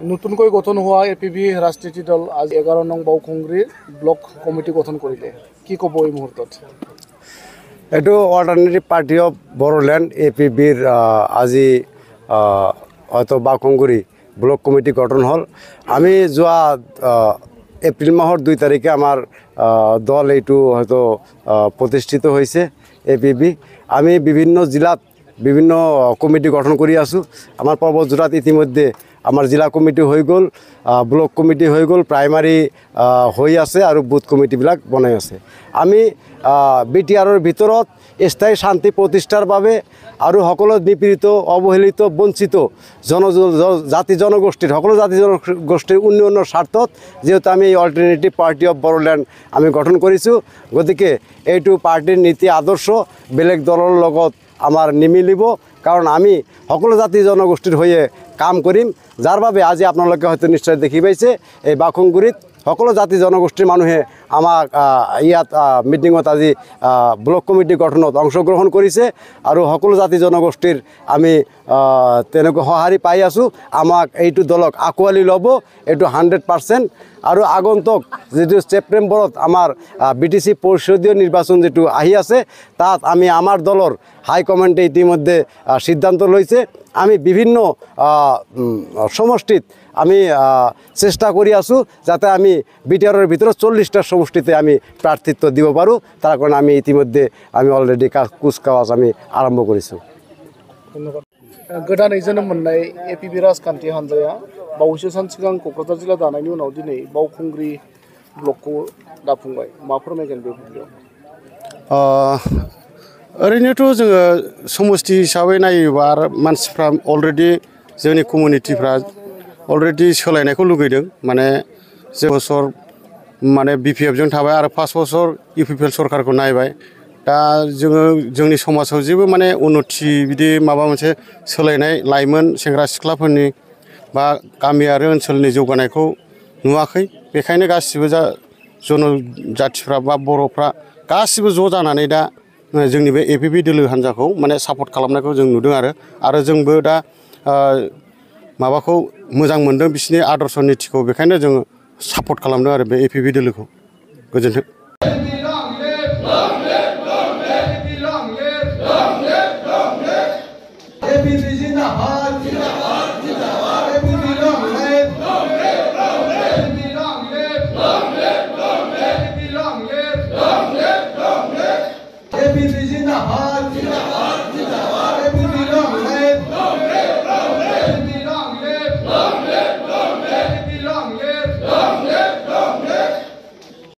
নতুনকৈ গঠন হোৱা এপিবি ৰাজনীতি দল আজি 11 নং বাওকুংগ্ৰীৰ ব্লক কমিটি গঠন কৰিলে কি ক'ব এই মুহূৰ্তত এইটো অল্টাৰনেটিভ পাৰ্টি অফ বড়োলেণ্ড এপিবিৰ আজি হয়তো বাওকুংগুৰি ব্লক কমিটি গঠন হ'ল আমি যোৱা এপ্ৰিল মাহৰ 2 তাৰিখে আমাৰ দল এইটো হয়তো প্ৰতিষ্ঠিত হৈছে এপিবি আমি বিভিন্ন জিলাত বিভিন্ন কমিটি গঠন কৰি আছো আমাৰ পৰ্বত জোৰাত ইতিমধ্যে আমাৰ জিলা কমিটি হৈ গ'ল ব্লক কমিটি হৈ গ'ল প্ৰাইমাৰী হৈ আছে আৰু বুথ কমিটিবিলাক বনাই আছে আমি বিটিআৰৰ ভিতৰত স্থায়ী শান্তি প্ৰতিষ্ঠাৰ বাবে আৰু সকলো নিপীড়িত অৱহেলিত বঞ্চিত জাতি জনগোষ্ঠীৰ সকলো জাতি জনগোষ্ঠীৰ উন্নয়নৰ স্বাৰ্থত যেহেতু আমি অল্টাৰনেটিভ পাৰ্টি অফ বড়োলেণ্ড আমি গঠন কৰিছোঁ গতিকে এইটো পাৰ্টিৰ নীতি আদৰ্শ বেলেগ দলৰ লগত আমাৰ নিমিলিব কাৰণ আমি সকলো জাতি জনগোষ্ঠীৰ হৈয়ে কাম কৰিম যাৰ বাবে আজি আপোনালোকে হয়তো নিশ্চয় দেখি পাইছে এই বাওকুংগুৰিত সকলো জাতি জনগোষ্ঠীৰ মানুহে আমাক ইয়াত মিটিঙত আজি ব্লক কমিটি গঠনত অংশগ্ৰহণ কৰিছে আৰু সকলো জাতি জনগোষ্ঠীৰ আমি তেনেকৈ সঁহাৰি পাই আছোঁ আমাক এইটো দলক আঁকোৱালি ল'ব এইটো 100% আৰু আগন্তুক যিটো ছেপ্টেম্বৰত আমাৰ বিটিচি পৰিষদীয় নিৰ্বাচন যেটো আহি আছে তাত আমি আমাৰ দলৰ হাইকমেণ্ডে ইতিমধ্যে সিদ্ধান্ত লৈছে আমি বিভিন্ন সমষ্টিত আমি চেষ্টা কৰি আছোঁ যাতে আমি বিটিআৰৰ ভিতৰত 40টা সমষ্টিতে আমি প্ৰাৰ্থিত্ব দিব পাৰোঁ তাৰ কাৰণে আমি ইতিমধ্যে আমি অলৰেডি কুচকাৱাজ আমি আৰম্ভ কৰিছোঁ ধন্যবাদ गोदानै जोनोम मोननाय एपिबि राजखान्थि हानजाया बावैसो सान सिगां क'क्राझार जिल्ला दानायनि उनाव दिनै बावखुंग्रि ब्लकखौ दाफुंबाय मा फोरमायगोन बे भिडिअ ओरैनोथ' जोङो समष्टि हिसाबै नायोबा मानसिफ्रा अलरेडि जोंनि कमिउनिटिफ्रा अलरेडि सोलायनायखौ लुगैदों माने जे बोसोर माने बिपिएफजों थाबाय आरो 5 बोसोर इउपिपिएल सरकारखौ नायबाय दा जोङो जोंनि समाजाव जेबो माने उन्नति बिदि माबा मोनसे सोलायनाय लाइमोन सेंग्रा सिख्लाफोरनि बा गामियारि ओनसोलनि जौगानायखौ नुवाखै बेखायनो गासिबो जनजातिफ्रा बा बर'फ्रा गासिबो ज' जानानै दा जोंनि बे एपिबि दोलो हान्जाखौ माने सापर्ट खालामनायखौ जों नुदों आरो जोंबो दा माबाखौ मोजां मोनदों बिसिनि आदर्श नीतिखौ बेखायनो जों सापर्ट खालामदों आरो बे एपिबि दोलोखौ गोजोन्थों